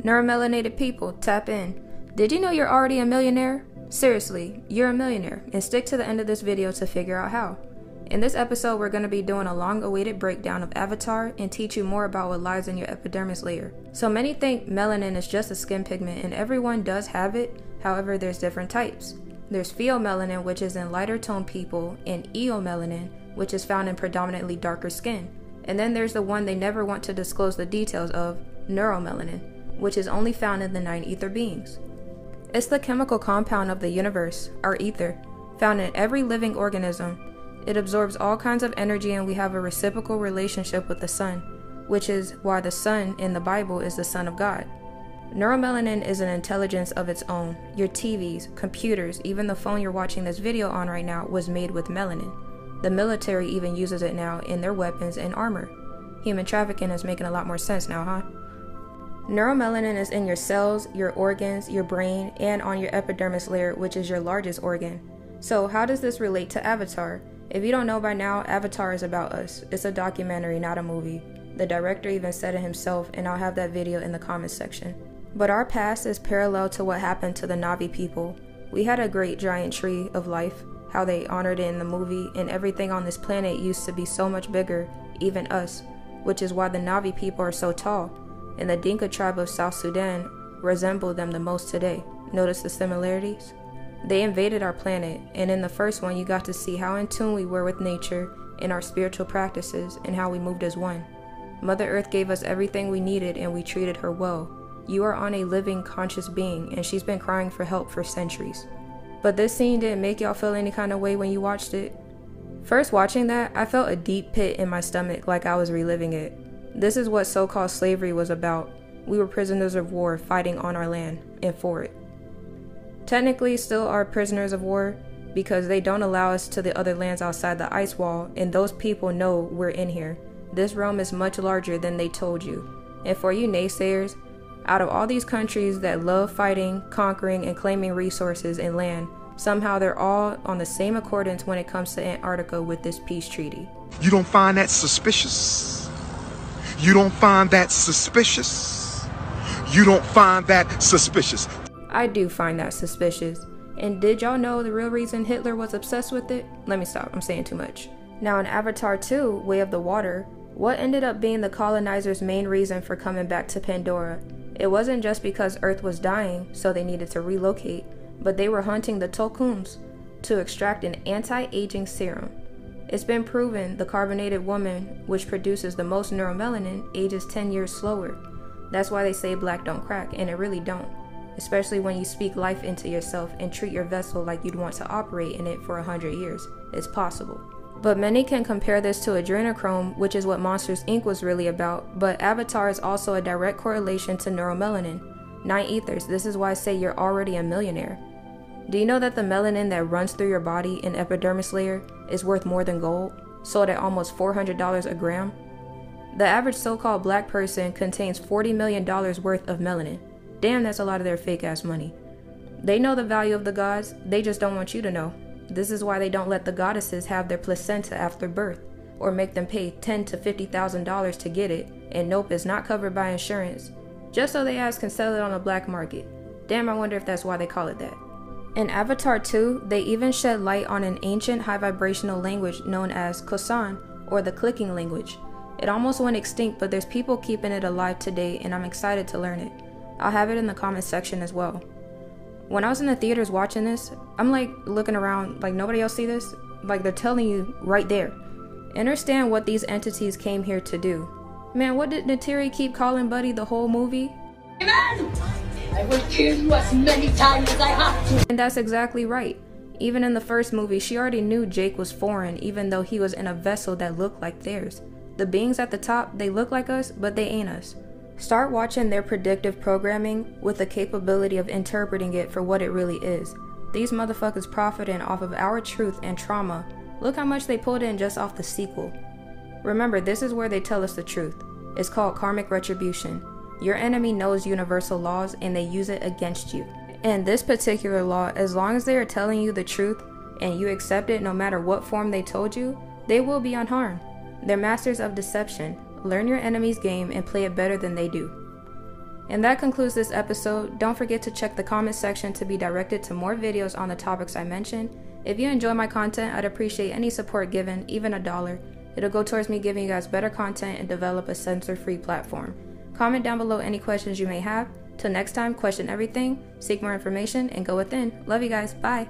Neuromelanated people, tap in. Did you know you're already a millionaire? Seriously, you're a millionaire, and stick to the end of this video to figure out how. In this episode, we're going to be doing a long-awaited breakdown of Avatar and teach you more about what lies in your epidermis layer. So many think melanin is just a skin pigment, and everyone does have it. However, there's different types. There's pheomelanin, which is in lighter toned people, and eomelanin, which is found in predominantly darker skin. And then there's the one they never want to disclose the details of, neuromelanin, which is only found in the 9 ether beings. It's the chemical compound of the universe, our ether, found in every living organism. It absorbs all kinds of energy, and we have a reciprocal relationship with the sun, which is why the sun in the Bible is the Son of God. Neuromelanin is an intelligence of its own. Your TVs, computers, even the phone you're watching this video on right now was made with melanin. The military even uses it now in their weapons and armor. Human trafficking is making a lot more sense now, huh? Neuromelanin is in your cells, your organs, your brain, and on your epidermis layer, which is your largest organ. So how does this relate to Avatar? If you don't know by now, Avatar is about us. It's a documentary, not a movie. The director even said it himself, and I'll have that video in the comments section. But our past is parallel to what happened to the Na'vi people. We had a great giant tree of life, how they honored it in the movie, and everything on this planet used to be so much bigger, even us, which is why the Na'vi people are so tall. And the Dinka tribe of South Sudan resemble them the most today. Notice the similarities? They invaded our planet, and in the first one you got to see how in tune we were with nature in our spiritual practices and how we moved as one. Mother Earth gave us everything we needed and we treated her well. You are on a living, conscious being, and she's been crying for help for centuries. But this scene didn't make y'all feel any kind of way when you watched it? First watching that, I felt a deep pit in my stomach like I was reliving it. This is what so-called slavery was about. We were prisoners of war fighting on our land and for it. Technically still are prisoners of war because they don't allow us to the other lands outside the ice wall, and those people know we're in here. This realm is much larger than they told you. And for you naysayers, out of all these countries that love fighting, conquering, and claiming resources and land, somehow they're all on the same accordance when it comes to Antarctica with this peace treaty. You don't find that suspicious? You don't find that suspicious? You don't find that suspicious? I do find that suspicious. And did y'all know the real reason Hitler was obsessed with it? Let me stop, I'm saying too much. Now in Avatar 2, Way of the Water, what ended up being the colonizers' main reason for coming back to Pandora? It wasn't just because Earth was dying, so they needed to relocate, but they were hunting the Tulkums to extract an anti-aging serum. It's been proven the carbonated woman, which produces the most neuromelanin, ages 10 years slower. That's why they say black don't crack, and it really don't. Especially when you speak life into yourself and treat your vessel like you'd want to operate in it for 100 years. It's possible. But many can compare this to adrenochrome, which is what Monsters Inc. was really about, but Avatar is also a direct correlation to neuromelanin. 9 ethers, this is why I say you're already a millionaire. Do you know that the melanin that runs through your body in epidermis layer is worth more than gold, sold at almost $400 a gram? The average so-called black person contains $40 million worth of melanin. Damn, that's a lot of their fake-ass money. They know the value of the gods, they just don't want you to know. This is why they don't let the goddesses have their placenta after birth, or make them pay $10,000 to $50,000 to get it, and nope, it's not covered by insurance, just so they ass can sell it on the black market. Damn, I wonder if that's why they call it that. In Avatar 2, they even shed light on an ancient high vibrational language known as Kosan, or the clicking language. It almost went extinct, but there's people keeping it alive today, and I'm excited to learn it. I'll have it in the comments section as well. When I was in the theaters watching this, I'm like looking around like nobody else see this? Like they're telling you right there. Understand what these entities came here to do. Man, what did Natiri keep calling Buddy the whole movie? Amen! I will kill you as many times as I have to. And that's exactly right. Even in the first movie, she already knew Jake was foreign, even though he was in a vessel that looked like theirs. The beings at the top, they look like us, but they ain't us. Start watching their predictive programming with the capability of interpreting it for what it really is. These motherfuckers profiting off of our truth and trauma. Look how much they pulled in just off the sequel. Remember, this is where they tell us the truth. It's called karmic retribution. Your enemy knows universal laws and they use it against you. And this particular law, as long as they are telling you the truth and you accept it no matter what form they told you, they will be unharmed. They're masters of deception. Learn your enemy's game and play it better than they do. And that concludes this episode. Don't forget to check the comment section to be directed to more videos on the topics I mentioned. If you enjoy my content, I'd appreciate any support given, even $1. It'll go towards me giving you guys better content and develop a censor-free platform. Comment down below any questions you may have. Till next time, question everything, seek more information, and go within. Love you guys. Bye.